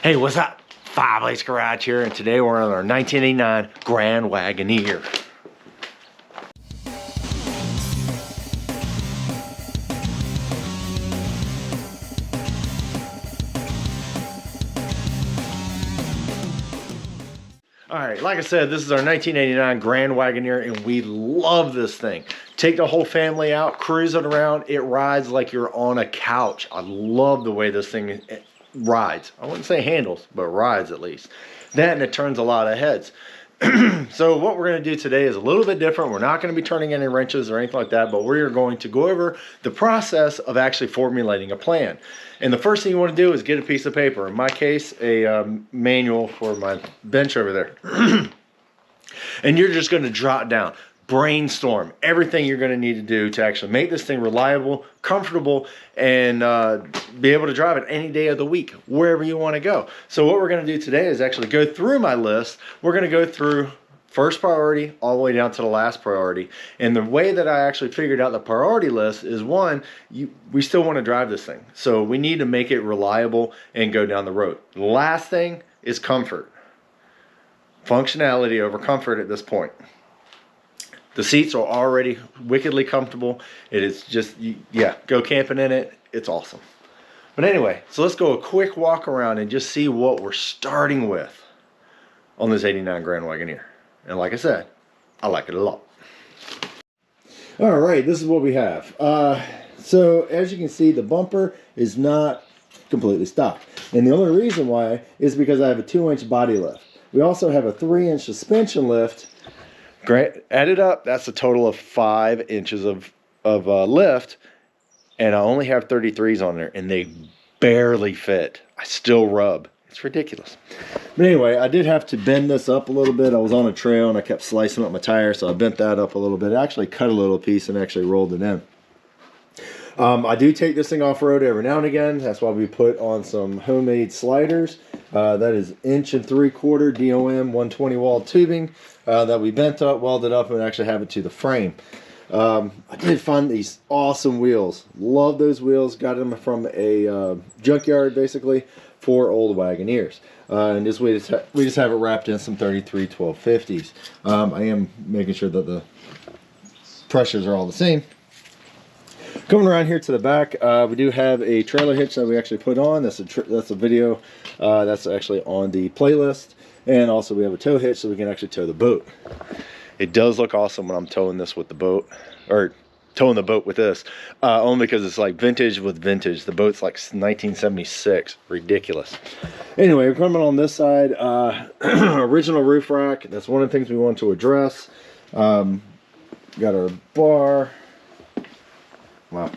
Hey, what's up? Five Ace Garage here, and today we're on our 1989 Grand Wagoneer. All right, like I said, this is our 1989 Grand Wagoneer, and we love this thing. Take the whole family out, cruise it around. It rides like you're on a couch. I love the way this thing rides. I wouldn't say handles, but rides at least. That, and it turns a lot of heads. So what we're going to do today is a little bit different. We're not going to be turning any wrenches or anything like that, but we're going to go over the process of actually formulating a plan. And the first thing you want to do is get a piece of paper. In my case, a manual for my bench over there. And you're just going to jot down, brainstorm everything you're going to need to do to actually make this thing reliable, comfortable, and be able to drive it any day of the week, wherever you want to go. So what we're going to do today is actually go through my list. We're going to go through first priority all the way down to the last priority. And the way that I actually figured out the priority list is, one, we still want to drive this thing. So we need to make it reliable and go down the road. The last thing is comfort. Functionality over comfort at this point. The seats are already wickedly comfortable. It is just, yeah, go camping in it. It's awesome. But anyway, so let's go a quick walk around and just see what we're starting with on this 89 Grand Wagoneer. And like I said, I like it a lot. All right, this is what we have. So as you can see, the bumper is not completely stock. And the only reason why is because I have a 2-inch body lift. We also have a 3-inch suspension lift. Added up, that's a total of 5 inches of lift, and I only have 33s on there, and they barely fit. I still rub. It's ridiculous. But anyway, I did have to bend this up a little bit. I was on a trail, and I kept slicing up my tire, so I bent that up a little bit. I actually cut a little piece and actually rolled it in. I do take this thing off-road every now and again. That's why we put on some homemade sliders. That is 1 3/4 DOM 120 wall tubing that we bent up, welded up, and actually have it to the frame. I did find these awesome wheels. Love those wheels. Got them from a junkyard, basically, for old Wagoneers. And this we just have it wrapped in some 33 1250s. I am making sure that the pressures are all the same. Coming around here to the back, we do have a trailer hitch that we actually put on. That's a video that's actually on the playlist. And also we have a tow hitch so we can actually tow the boat. It does look awesome when I'm towing this with the boat, or towing the boat with this, only because it's like vintage with vintage. The boat's like 1976, ridiculous. Anyway, we're coming on this side, original roof rack. That's one of the things we want to address. Got our bar. Wow.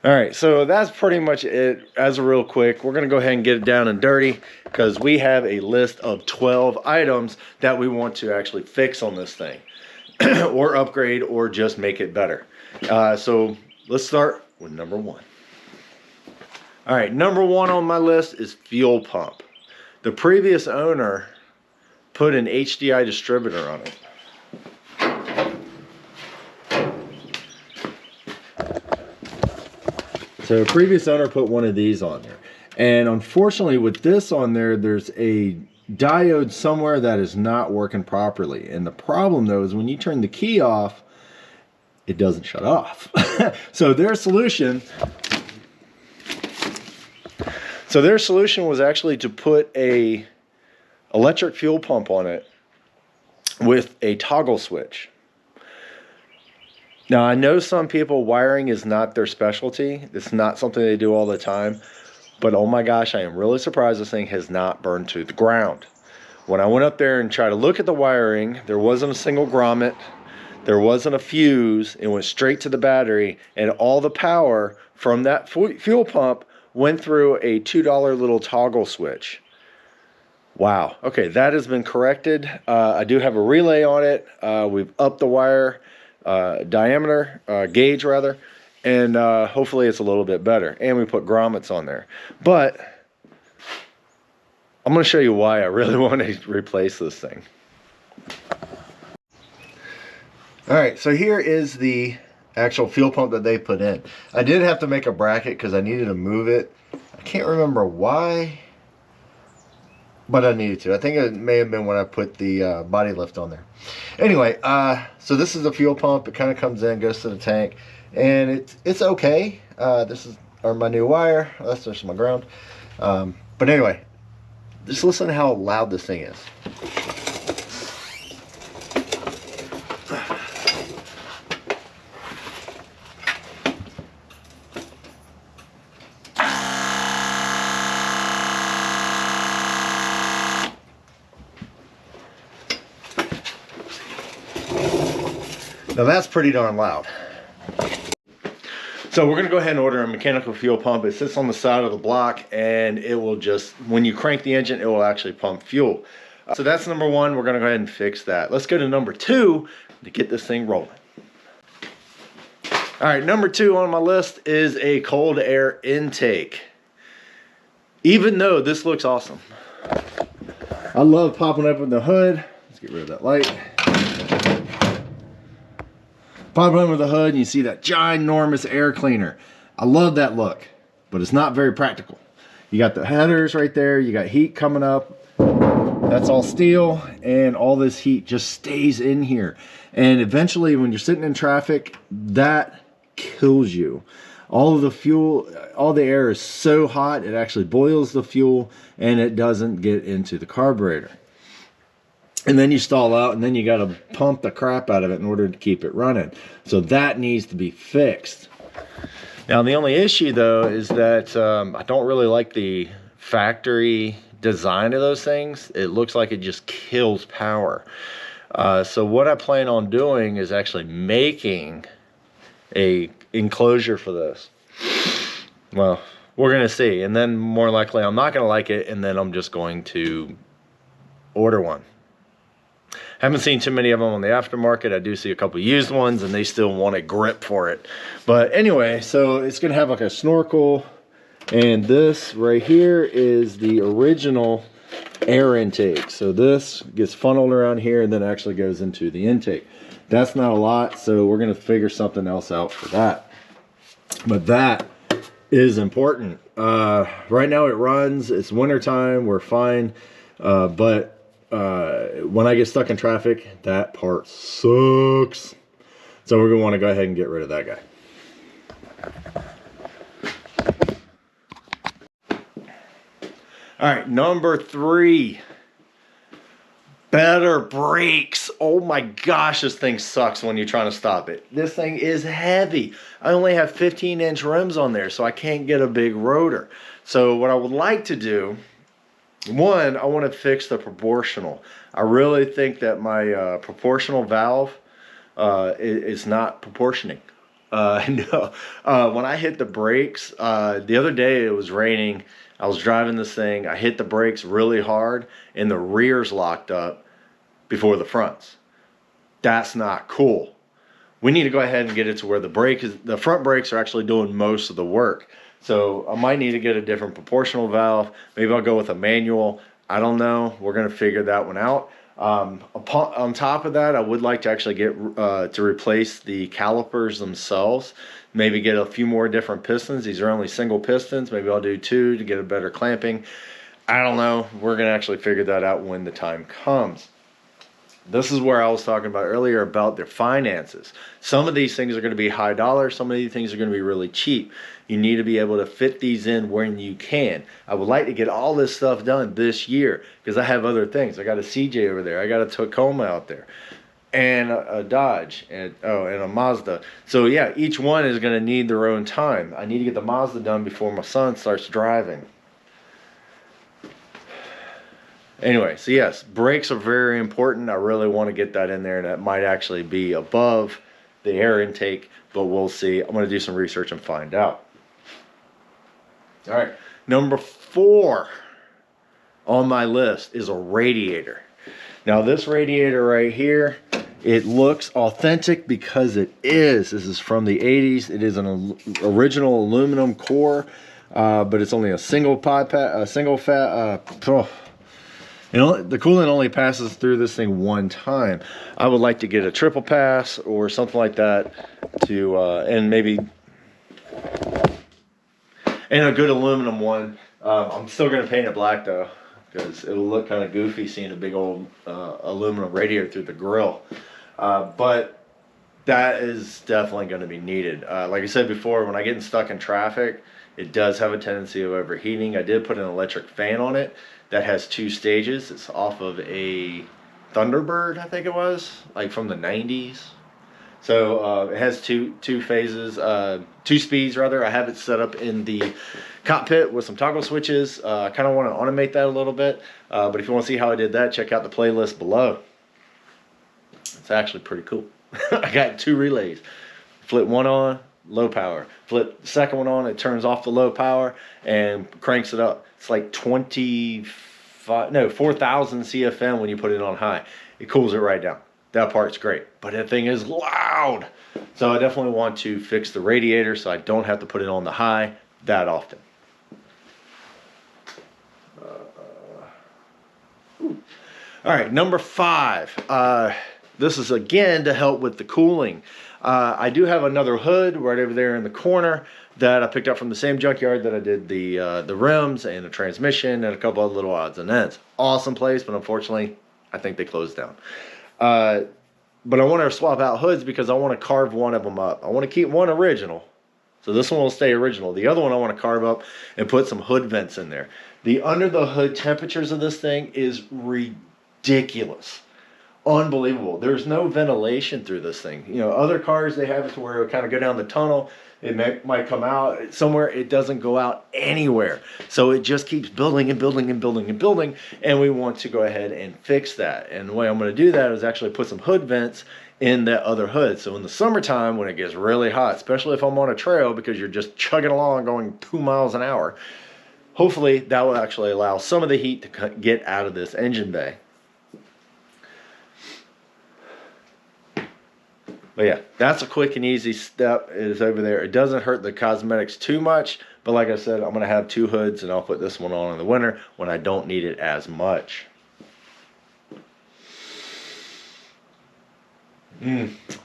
All right, so that's pretty much it. As a real quick, we're gonna go ahead and get it down and dirty because we have a list of 12 items that we want to actually fix on this thing or upgrade or just make it better. So let's start with number 1. All right, number 1 on my list is fuel pump. The previous owner put an HDI distributor on it. So the previous owner put one of these on there. And unfortunately with this on there, there's a diode somewhere that is not working properly. And the problem though is when you turn the key off, it doesn't shut off. So their solution was actually to put a electric fuel pump on it with a toggle switch. Now, I know some people, wiring is not their specialty. It's not something they do all the time. But oh my gosh, I am really surprised this thing has not burned to the ground. When I went up there and tried to look at the wiring, there wasn't a single grommet. There wasn't a fuse. It went straight to the battery. And all the power from that fuel pump went through a $2 little toggle switch. Wow. Okay, that has been corrected. I do have a relay on it. We've upped the wire. Diameter, gauge rather, and hopefully it's a little bit better. And we put grommets on there. But I'm going to show you why I really want to replace this thing. Alright, so here is the actual fuel pump that they put in. I did have to make a bracket because I needed to move it. I can't remember why, but I needed to. I think it may have been when I put the body lift on there. Anyway, so this is the fuel pump. It kind of comes in, goes to the tank, and it's okay. This is my new wire. That's just my ground. But anyway, just listen to how loud this thing is. Now that's pretty darn loud. So we're gonna go ahead and order a mechanical fuel pump. It sits on the side of the block and it will just, when you crank the engine, it will actually pump fuel. So that's number one. We're gonna go ahead and fix that. Let's go to number two to get this thing rolling. All right, number two on my list is a cold air intake. Even though this looks awesome. I love popping open the hood. Let's get rid of that light. Pop under the hood and you see that ginormous air cleaner. I love that look, but it's not very practical. You got the headers right there, you got heat coming up. That's all steel, and all this heat just stays in here. And eventually when you're sitting in traffic, that kills you. All of the fuel, all the air is so hot, it actually boils the fuel and it doesn't get into the carburetor. And then you stall out, and then you got to pump the crap out of it in order to keep it running. So that needs to be fixed. Now, the only issue, though, is that I don't really like the factory design of those things. It looks like it just kills power. So what I plan on doing is actually making a enclosure for this. Well, we're going to see. And then more likely, I'm not going to like it, and then I'm just going to order one. Haven't seen too many of them on the aftermarket. I do see a couple used ones and they still want a grip for it. But anyway, so it's gonna have like a snorkel, and this right here is the original air intake. So this gets funneled around here and then actually goes into the intake. That's not a lot, so we're gonna figure something else out for that. But that is important. Right now it runs, it's winter time, we're fine, but when I get stuck in traffic, that part sucks. So we're gonna want to go ahead and get rid of that guy. All right, number three, better brakes. Oh my gosh, this thing sucks when you're trying to stop it. This thing is heavy. I only have 15-inch rims on there, so I can't get a big rotor. So what I would like to do, one, I want to fix the proportional. I really think that my proportional valve is not proportioning. No, when I hit the brakes, the other day it was raining. I was driving this thing. I hit the brakes really hard and the rears locked up before the fronts. That's not cool. We need to go ahead and get it to where the front brakes are actually doing most of the work. So I might need to get a different proportional valve. Maybe I'll go with a manual. I don't know. We're going to figure that one out. On top of that, I would like to actually get to replace the calipers themselves. Maybe get a few more different pistons. These are only single pistons. Maybe I'll do two to get a better clamping. I don't know. We're going to actually figure that out when the time comes. This is where I was talking about earlier about their finances. Some of these things are going to be high dollar. Some of these things are going to be really cheap. You need to be able to fit these in when you can. I would like to get all this stuff done this year because I have other things. I got a CJ over there. I got a Tacoma out there. And a Dodge. And a Mazda. So yeah, each one is going to need their own time. I need to get the Mazda done before my son starts driving. Anyway, so yes, brakes are very important. I really want to get that in there, and that might actually be above the air intake, but we'll see. I'm going to do some research and find out. All right, number 4 on my list is a radiator. Now this radiator right here, it looks authentic because it is. This is from the 80s. It is an original aluminum core, but it's only a single The coolant only passes through this thing one time. I would like to get a triple pass or something like that to, and maybe, and a good aluminum one. I'm still going to paint it black though, because it will look kind of goofy seeing a big old aluminum radiator through the grill. But that is definitely going to be needed. Like I said before, when I get stuck in traffic, it does have a tendency of overheating. I did put an electric fan on it that has 2 stages. It's off of a Thunderbird, I think it was, like from the 90s. So it has two phases, 2 speeds rather. I have it set up in the cockpit with some toggle switches. I kind of want to automate that a little bit. But if you want to see how I did that, check out the playlist below. It's actually pretty cool. I got 2 relays. Flip one on, low power. Flip the second one on, it turns off the low power and cranks it up. It's like 4,000 CFM when you put it on high. It cools it right down. That part's great, but that thing is loud. So I definitely want to fix the radiator so I don't have to put it on the high that often. All right, number 5. This is again to help with the cooling. I do have another hood right over there in the corner that I picked up from the same junkyard that I did the rims and the transmission and a couple of little odds and ends. Awesome place, but unfortunately, I think they closed down. But I want to swap out hoods because I want to carve one of them up. I want to keep one original. So this one will stay original. The other one I want to carve up and put some hood vents in there. The under the hood temperatures of this thing is ridiculous. Unbelievable. There's no ventilation through this thing. You know, other cars, they have it to where it'll kind of go down the tunnel. It might come out somewhere. It doesn't go out anywhere. So it just keeps building and building and building and building. And we want to go ahead and fix that. And the way I'm going to do that is actually put some hood vents in that other hood. So in the summertime, when it gets really hot, especially if I'm on a trail because you're just chugging along going 2 miles an hour, hopefully that will actually allow some of the heat to get out of this engine bay. But yeah, that's a quick and easy step. It is over there. It doesn't hurt the cosmetics too much. But like I said, I'm going to have 2 hoods, and I'll put this one on in the winter when I don't need it as much.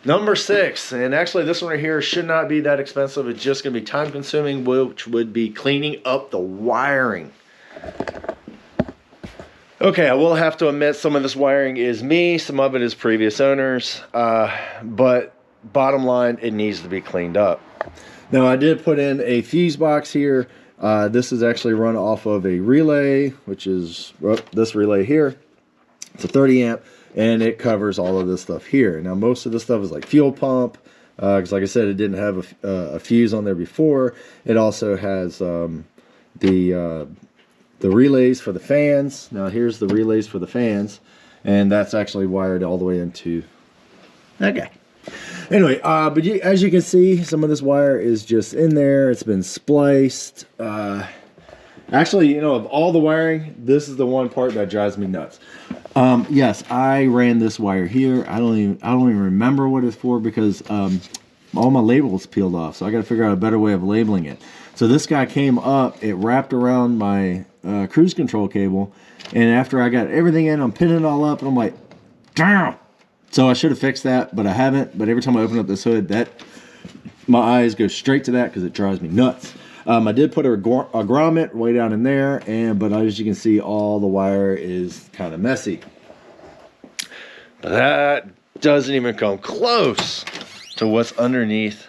Number 6, and actually this one right here should not be that expensive. It's just going to be time consuming, which would be cleaning up the wiring. Okay, I will have to admit some of this wiring is me, some of it is previous owners, but bottom line, it needs to be cleaned up. Now I did put in a fuse box here. This is actually run off of a relay, which is this relay here. It's a 30 amp, and it covers all of this stuff here. Now most of this stuff is like fuel pump, because like I said, it didn't have a fuse on there before. It also has the relays for the fans. Now here's the relays for the fans, and that's actually wired all the way into that guy. Anyway, but as you can see, some of this wire is just in there. It's been spliced. Actually, you know, of all the wiring, this is the one part that drives me nuts. Yes, I ran this wire here. I don't even remember what it's for because all my labels peeled off. So I got to figure out a better way of labeling it. So this guy came up. It wrapped around my cruise control cable, and after I got everything in, I'm pinning it all up, and I'm like, damn. So I should have fixed that, but I haven't. But every time I open up this hood, my eyes go straight to that because it drives me nuts. I did put a grommet way down in there, but as you can see, all the wire is kind of messy. But that doesn't even come close to what's underneath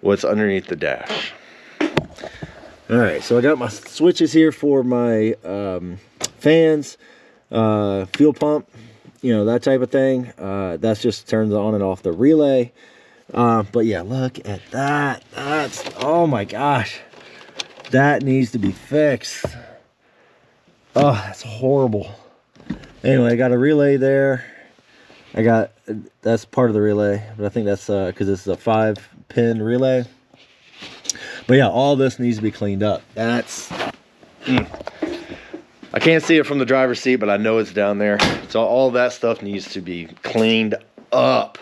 the dash. All right, so I got my switches here for my fans, fuel pump, you know, that type of thing. That's just turns on and off the relay. But yeah, look at that. Oh my gosh, that needs to be fixed. Oh, that's horrible. Anyway, I got a relay there. That's part of the relay, but I think that's because it's a 5-pin relay. But yeah, all this needs to be cleaned up. I can't see it from the driver's seat, but I know it's down there. So all that stuff needs to be cleaned up.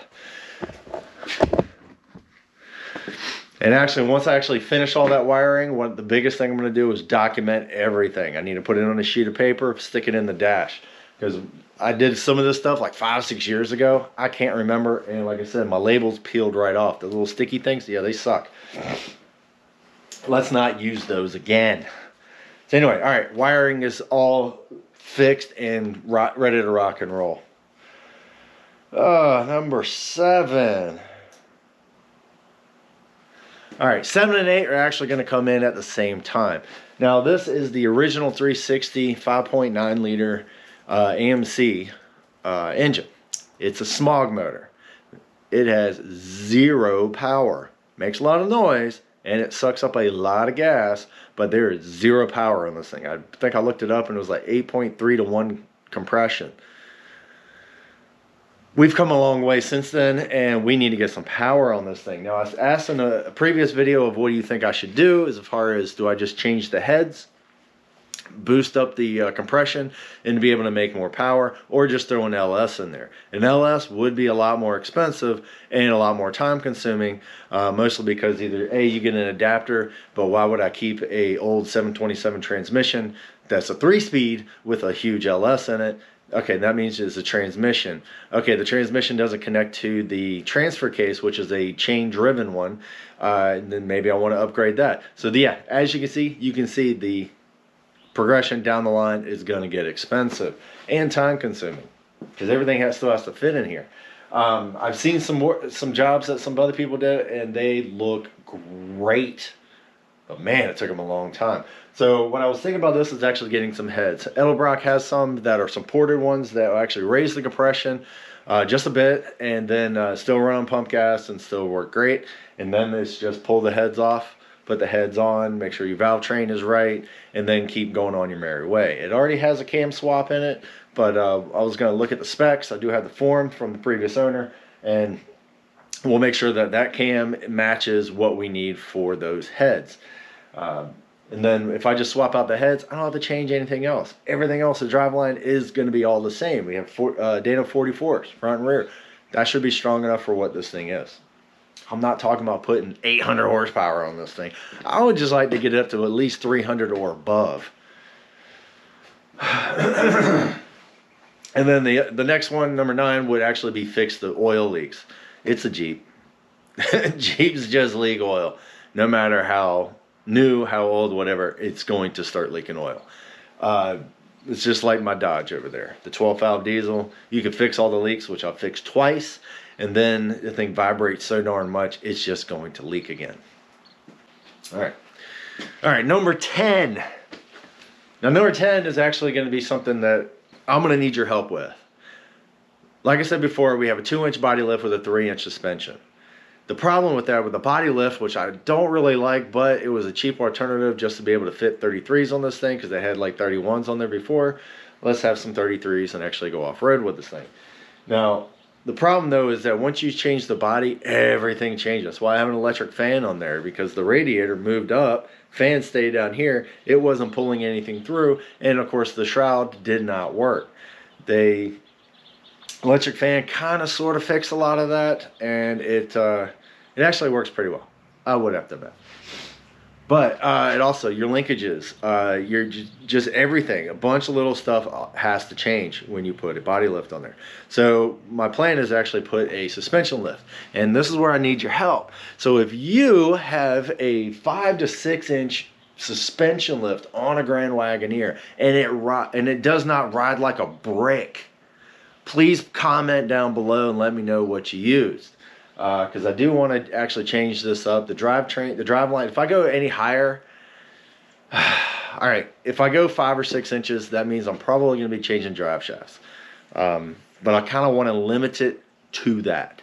And actually, once I actually finish all that wiring, the biggest thing I'm going to do is document everything. I need to put it on a sheet of paper, stick it in the dash. Because I did some of this stuff like 5-6 years ago. I can't remember. And like I said, my labels peeled right off. The little sticky things, yeah, they suck. Let's not use those again. So anyway, all right, wiring is all fixed and ready to rock and roll. Number 7. All right, 7 and 8 are actually going to come in at the same time. Now, this is the original 360 5.9 liter AMC engine. It's a smog motor. It has 0 power. Makes a lot of noise, and it sucks up a lot of gas, but there is 0 power on this thing. I think I looked it up, and it was like 8.3 to 1 compression. We've come a long way since then, and we need to get some power on this thing. Now, I was asked in a previous video of what do you think I should do, as far as do I just change the heads, boost up the compression, and be able to make more power, or just throw an LS in there. An LS would be a lot more expensive and a lot more time consuming, mostly because either A, you get an adapter, but why would I keep a old 727 transmission that's a 3-speed with a huge LS in it? Okay, that means it's a transmission. Okay, the transmission doesn't connect to the transfer case, which is a chain-driven one. And then maybe I want to upgrade that. So yeah, as you can see the progression down the line is going to get expensive and time-consuming because everything still has to fit in here. I've seen some jobs that some other people did, and they look great. But man, it took them a long time. So what I was thinking about this is actually getting some heads. Edelbrock has some that are supported ones that will actually raise the compression just a bit, and then still run on pump gas and still work great. And then it's just pull the heads off, put the heads on, make sure your valve train is right, and then keep going on your merry way. It already has a cam swap in it, but I was going to look at the specs. I do have the form from the previous owner, and we'll make sure that that cam matches what we need for those heads. And then if I just swap out the heads, I don't have to change anything else. Everything else, the driveline is going to be all the same. We have Dana 44s, front and rear. That should be strong enough for what this thing is. I'm not talking about putting 800 horsepower on this thing. I would just like to get it up to at least 300 or above. And then the next one, number 9, would actually be fix the oil leaks. It's a Jeep. Jeeps just leak oil. No matter how new, how old, whatever, it's going to start leaking oil. It's just like my Dodge over there. The 12-valve diesel, you can fix all the leaks, which I've fixed twice, and then the thing vibrates so darn much, it's just going to leak again. All right, number 10. Now, number 10 is actually going to be something that I'm going to need your help with. Like I said before, we have a 2-inch body lift with a 3-inch suspension. The problem with that, with the body lift, which I don't really like, but it was a cheap alternative just to be able to fit 33s on this thing because they had like 31s on there before. Let's have some 33s and actually go off-road with this thing. Now, the problem though is that once you change the body, everything changes. That's why I have an electric fan on there, because the radiator moved up, fan stayed down here, it wasn't pulling anything through, and of course the shroud did not work. Electric fan kind of sort of fixed a lot of that, and it actually works pretty well, I would have to admit. But it also, your linkages, just everything, a bunch of little stuff has to change when you put a body lift on there. So my plan is actually put a suspension lift, and this is where I need your help. So if you have a 5 to 6 inch suspension lift on a Grand Wagoneer and it does not ride like a brick, please comment down below and let me know what you used, because I do want to actually change this up. The drive line, if I go any higher, all right, if I go 5 or 6 inches, that means I'm probably going to be changing drive shafts, but I kind of want to limit it to that.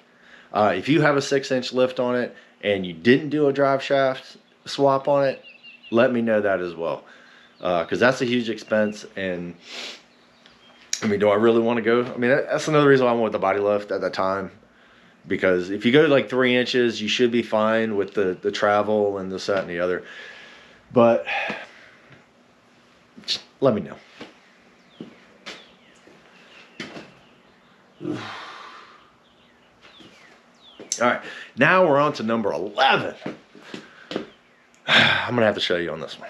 If you have a 6-inch lift on it and you didn't do a drive shaft swap on it, let me know that as well, because that's a huge expense. And I mean, do I really want to go? I mean, that's another reason why I went with the body lift at that time. Because if you go like 3 inches, you should be fine with the travel and this, that, and the other. But just let me know. All right, now we're on to number 11. I'm gonna have to show you on this one.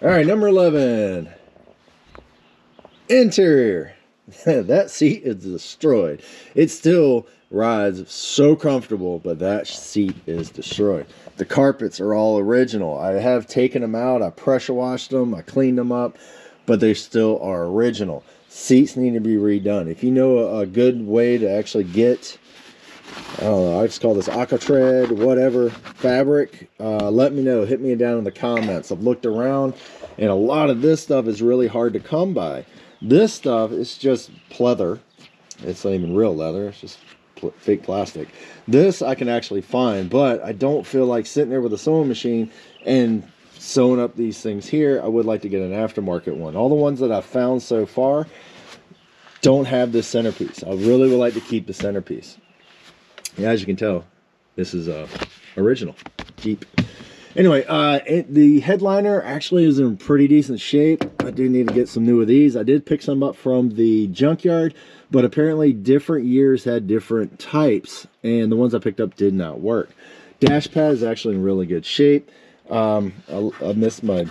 All right, number 11. Interior. That seat is destroyed. It still rides so comfortable, but that seat is destroyed. The carpets are all original. I have taken them out. I pressure washed them. I cleaned them up, but they still are original. Seats need to be redone. If you know a good way to actually get, I don't know, I just call this Aquatred, whatever, fabric, let me know. Hit me down in the comments. I've looked around, and a lot of this stuff is really hard to come by. This stuff is just pleather. It's not even real leather. It's just fake plastic. This I can actually find, but I don't feel like sitting there with a sewing machine and sewing up these things here. I would like to get an aftermarket one. All the ones that I've found so far don't have this centerpiece. I really would like to keep the centerpiece. Yeah, as you can tell, this is original, deep. Anyway, the headliner actually is in pretty decent shape. I do need to get some new of these. I did pick some up from the junkyard, but apparently different years had different types, and the ones I picked up did not work. Dash pad is actually in really good shape. I missed my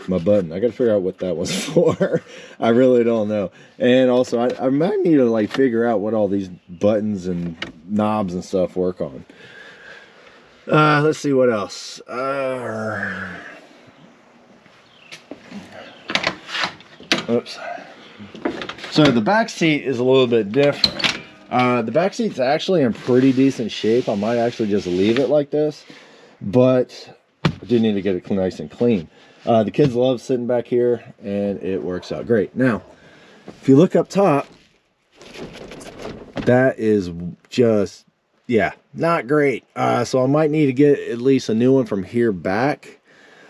button. I gotta figure out what that was for. I really don't know. And also, I might need to like figure out what all these buttons and knobs and stuff work on. Let's see what else. Oops. So the back seat is a little bit different. The back seat's actually in pretty decent shape. I might actually just leave it like this, but I do need to get it nice and clean. The kids love sitting back here, and it works out great. Now, if you look up top, that is just, yeah, not great. So I might need to get at least a new one from here back.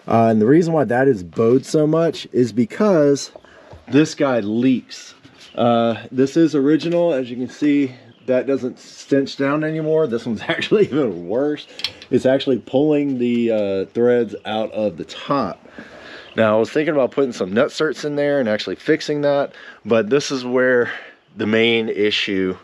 And the reason why that is bowed so much is because this guy leaks. This is original. As you can see, that doesn't cinch down anymore. This one's actually even worse. It's actually pulling the threads out of the top. Now, I was thinking about putting some nutserts in there and actually fixing that, but this is where the main issue,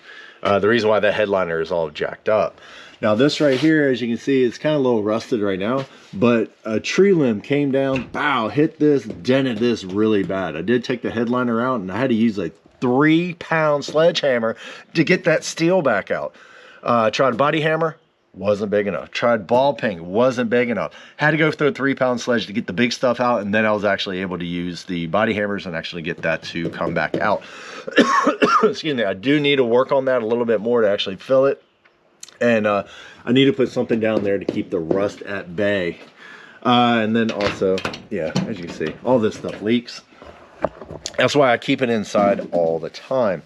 the reason why that headliner is all jacked up. Now, this right here, as you can see, it's kind of a little rusted right now, but a tree limb came down, bow, hit this, dented this really bad. I did take the headliner out, and I had to use a 3-pound sledgehammer to get that steel back out. Tried body hammer, wasn't big enough. Tried ball peen, wasn't big enough. Had to go through a 3-pound sledge to get the big stuff out, and then I was actually able to use the body hammers and actually get that to come back out. Excuse me, I do need to work on that a little bit more to actually fill it. And I need to put something down there to keep the rust at bay. And then also, yeah, as you can see, all this stuff leaks. That's why I keep it inside all the time.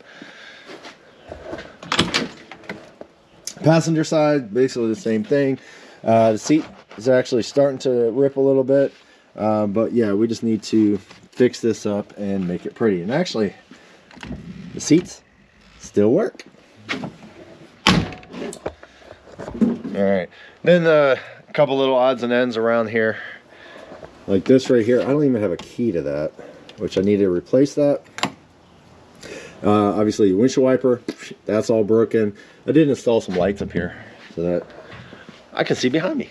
Passenger side, basically the same thing. The seat is actually starting to rip a little bit. But yeah, we just need to fix this up and make it pretty. And actually, the seats still work. All right, then a couple little odds and ends around here. Like this right here, I don't even have a key to that, which I need to replace that. Obviously, windshield wiper, that's all broken. I did install some lights up here so that I can see behind me.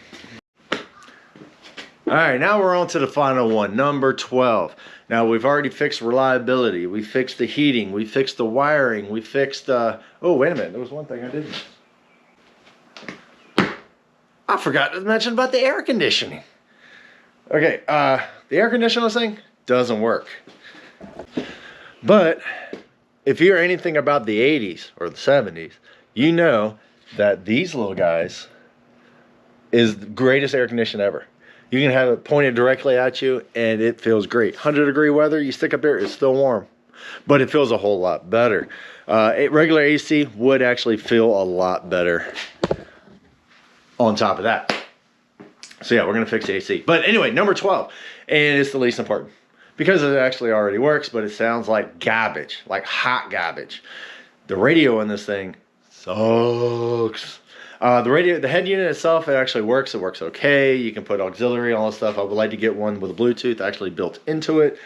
All right, now we're on to the final one, number 12. Now, we've already fixed reliability. We fixed the heating. We fixed the wiring. We fixed, oh, wait a minute. There was one thing I didn't. I forgot to mention about the air conditioning. Okay, the air conditioner thing doesn't work. But if you're anything about the 80s or the 70s, you know that these little guys is the greatest air conditioner ever. You can have it pointed directly at you and it feels great. 100-degree weather, you stick up there, it's still warm. But it feels a whole lot better. Regular AC would actually feel a lot better on top of that. So yeah, we're gonna fix the AC. But anyway, number 12, and it's the least important because it actually already works, but it sounds like garbage, like hot garbage. The radio in this thing sucks. The head unit itself, it actually works. It works okay. You can put auxiliary, all this stuff. I would like to get one with a Bluetooth actually built into it.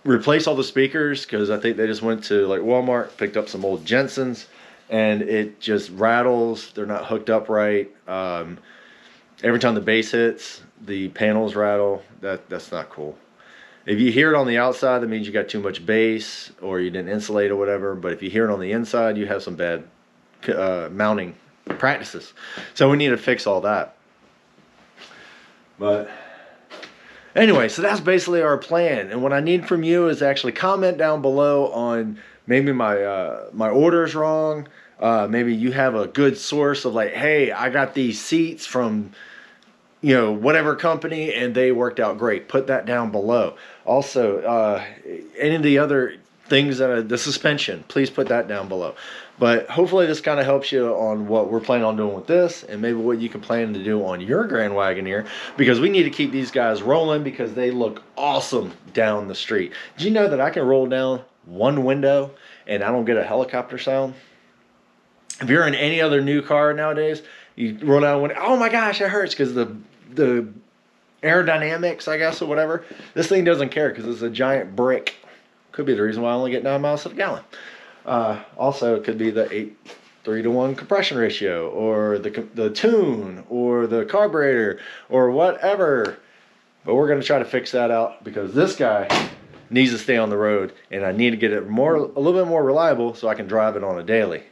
replace all the speakers, because I think they just went to like Walmart, picked up some old Jensen's, and it just rattles. They're not hooked up right. Every time the bass hits, the panels rattle. That's not cool. If you hear it on the outside, that means you got too much bass or you didn't insulate or whatever. But if you hear it on the inside, you have some bad mounting practices. So we need to fix all that. But anyway, so that's basically our plan. And what I need from you is actually comment down below on maybe my order's wrong. Maybe you have a good source of like, hey, I got these seats from, you know, whatever company and they worked out great. Put that down below. Also, any of the other things that the suspension, please put that down below. But hopefully this kind of helps you on what we're planning on doing with this, and maybe what you can plan to do on your Grand Wagoneer, because we need to keep these guys rolling because they look awesome down the street. Did you know that I can roll down one window and I don't get a helicopter sound? If you're in any other new car nowadays, you roll down one, oh my gosh, it hurts because the aerodynamics, I guess, or whatever. This thing doesn't care because it's a giant brick. Could be the reason why I only get 9 miles to the gallon. Also, it could be the 3-to-1 compression ratio, or the tune, or the carburetor, or whatever. But we're going to try to fix that out because this guy needs to stay on the road, and I need to get it a little bit more reliable so I can drive it on a daily.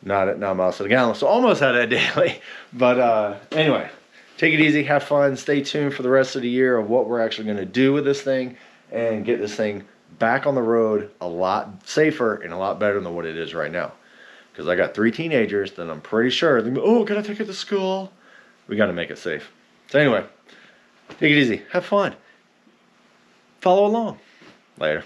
Not at 9 miles to the gallon, so almost at a daily. But anyway, take it easy, have fun, stay tuned for the rest of the year of what we're actually going to do with this thing and get this thing back on the road a lot safer and a lot better than what it is right now. Because I got 3 teenagers that I'm pretty sure, oh, can I take it to school? We got to make it safe. So anyway, take it easy, have fun, follow along. Later.